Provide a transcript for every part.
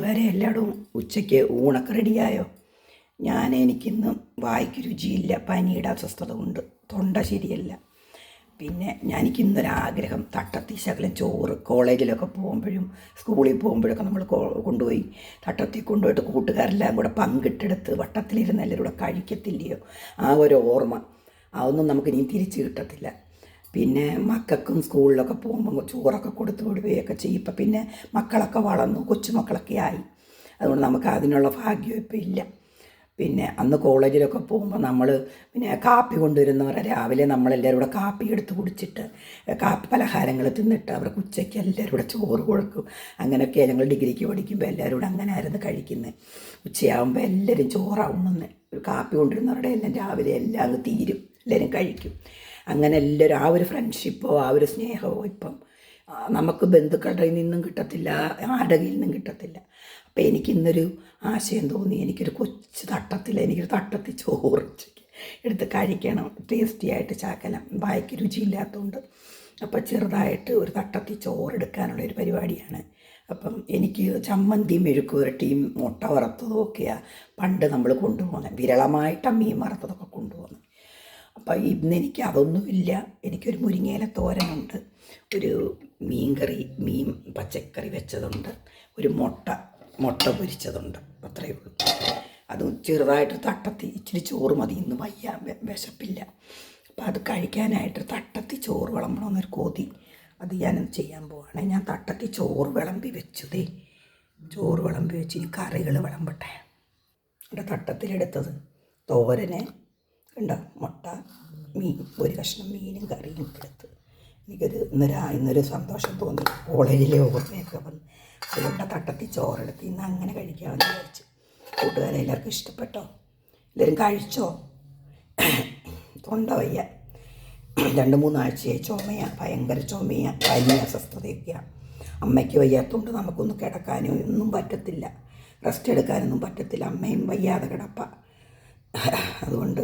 കൂട്ടുകാരെ എല്ലായിടും ഉച്ചയ്ക്ക് ഊണൊക്കെ റെഡിയായോ? എനിക്കിന്ന് വായ്ക്ക് രുചിയില്ല, പനിയുടെ അസ്വസ്ഥത കൊണ്ട് തൊണ്ട ശരിയല്ല. പിന്നെ എനിക്കിന്നൊരാഗ്രഹം തട്ടത്തി ശകലം ചോറ് കോളേജിലൊക്കെ പോകുമ്പോഴും സ്കൂളിൽ പോകുമ്പോഴൊക്കെ നമ്മൾ കൊണ്ടുപോയി തട്ടത്തി കൊണ്ടുപോയിട്ട് കൂട്ടുകാരെല്ലാം കൂടെ പങ്കിട്ടെടുത്ത് വട്ടത്തിലിരുന്ന് എല്ലാവരും കൂടെ കഴിക്കത്തില്ലയോ? ആ ഒരു ഓർമ്മ അതൊന്നും നമുക്കിനി തിരിച്ച് കിട്ടത്തില്ല. പിന്നെ മക്കൾക്കും സ്കൂളിലൊക്കെ പോകുമ്പോൾ ചോറൊക്കെ കൊടുത്തു വിടുകയൊക്കെ ചെയ്യും. ഇപ്പം പിന്നെ മക്കളൊക്കെ വളർന്നു, കൊച്ചുമക്കളൊക്കെ ആയി. അതുകൊണ്ട് നമുക്ക് അതിനുള്ള ഭാഗ്യം ഇപ്പം ഇല്ല. പിന്നെ അന്ന് കോളേജിലൊക്കെ പോകുമ്പോൾ നമ്മൾ പിന്നെ കാപ്പി കൊണ്ടുവരുന്നവരെ രാവിലെ നമ്മളെല്ലാവരും കൂടെ കാപ്പി എടുത്ത് കുടിച്ചിട്ട് കാപ്പി പലഹാരങ്ങൾ തിന്നിട്ട് അവർക്ക് ഉച്ചയ്ക്ക് എല്ലാവരും കൂടെ ചോറ് കൊടുക്കും. അങ്ങനെയൊക്കെ ഞങ്ങൾ ഡിഗ്രിക്ക് പഠിക്കുമ്പോൾ എല്ലാവരും കൂടെ അങ്ങനെ ആയിരുന്നു കഴിക്കുന്നത്. ഉച്ചയാകുമ്പോൾ എല്ലാവരും ചോറാവുമെന്ന് ഒരു കാപ്പി കൊണ്ടുവരുന്നവരുടെ എല്ലാം രാവിലെ എല്ലാം അങ്ങ് തീരും, എല്ലാവരും കഴിക്കും. അങ്ങനെ എല്ലാവരും ആ ഒരു ഫ്രണ്ട്ഷിപ്പോ ആ ഒരു സ്നേഹമോ ഇപ്പം നമുക്ക് ബന്ധുക്കളുടെ നിന്നും കിട്ടത്തില്ല, ആരുടെ കയ്യിൽ നിന്നും കിട്ടത്തില്ല. അപ്പോൾ എനിക്കിന്നൊരു ആശയം തോന്നി, എനിക്കൊരു കൊച്ചു എനിക്കൊരു തട്ടത്തിൽ ചോറ് എടുത്ത് കഴിക്കണം, ടേസ്റ്റി ആയിട്ട് ചാക്കലം, വായ്ക്ക് രുചിയില്ലാത്തതുകൊണ്ട്. അപ്പോൾ ചെറുതായിട്ട് ഒരു തട്ടത്തിൽ ചോറെടുക്കാനുള്ള ഒരു പരിപാടിയാണ്. അപ്പം എനിക്ക് ചമ്മന്തിയും മെഴുക്കുവരട്ടിയും മുട്ട വറുത്തതും ഒക്കെയാണ് പണ്ട് നമ്മൾ കൊണ്ടുപോകുന്നത്, വിരളമായിട്ടാണ് മീൻ വറുത്തതൊക്കെ കൊണ്ടുപോകുന്നത്. അപ്പോൾ ഇന്നെനിക്ക് അതൊന്നുമില്ല. എനിക്കൊരു മുരിങ്ങയില തോരനുണ്ട്, ഒരു മീൻ പച്ചക്കറി വെച്ചതുണ്ട്, ഒരു മുട്ട പൊരിച്ചതുണ്ട്, അത്രയേ ഉള്ളൂ. അത് ചെറുതായിട്ട് തട്ടത്തി ഇച്ചിരി ചോറ് മതി, ഇന്ന് വയ്യ, വിശപ്പില്ല. അപ്പോൾ അത് കഴിക്കാനായിട്ട് തട്ടത്തി ചോറ് വിളമ്പണമെന്നൊരു കൊതി, അത് ഞാനത് ചെയ്യാൻ പോവുകയാണ്. ഞാൻ തട്ടത്തി ചോറ് വിളമ്പി വെച്ചതേ, ചോറ് വിളമ്പി വെച്ച് ഈ കറികൾ വിളമ്പട്ടെ. എൻ്റെ തട്ടത്തിലെടുത്തത് തോരന് കണ്ടോ, മുട്ട, മീൻ, ഒരു കഷ്ണം മീനും കറിയും എടുത്ത് എനിക്കൊരു ഇന്നൊരു സന്തോഷം തോന്നി, കോളേജിലെ ഓർമ്മയൊക്കെ വന്ന്. അതുകൊണ്ട് തട്ടത്തി ചോറെടുത്ത് ഇന്ന് അങ്ങനെ കഴിക്കാമെന്ന് വിചാരിച്ചു. കൂട്ടുകാരെ എല്ലാവർക്കും ഇഷ്ടപ്പെട്ടോ? എല്ലാവരും കഴിച്ചോ? തൊണ്ട വയ്യ, 2-3 ആഴ്ചയായി ചുമയാണ്, ഭയങ്കര ചുമയാണ്, പനി, അസ്വസ്ഥതയൊക്കെയാണ്. അമ്മയ്ക്ക് വയ്യാത്തതുകൊണ്ട് നമുക്കൊന്നും കിടക്കാനോ ഒന്നും പറ്റത്തില്ല, റെസ്റ്റ് എടുക്കാനൊന്നും പറ്റത്തില്ല. അമ്മയും വയ്യാതെ കിടപ്പ. അതുകൊണ്ട്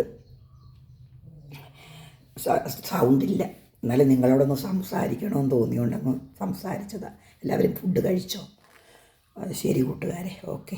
സൗണ്ടില്ല. എന്നാലും നിങ്ങളോടൊന്ന് സംസാരിക്കണമെന്ന് തോന്നിയോണ്ടങ്ങ് സംസാരിച്ചതാണ്. എല്ലാവരും ഫുഡ് കഴിച്ചോ? അത് ശരി കൂട്ടുകാരെ, ഓക്കെ.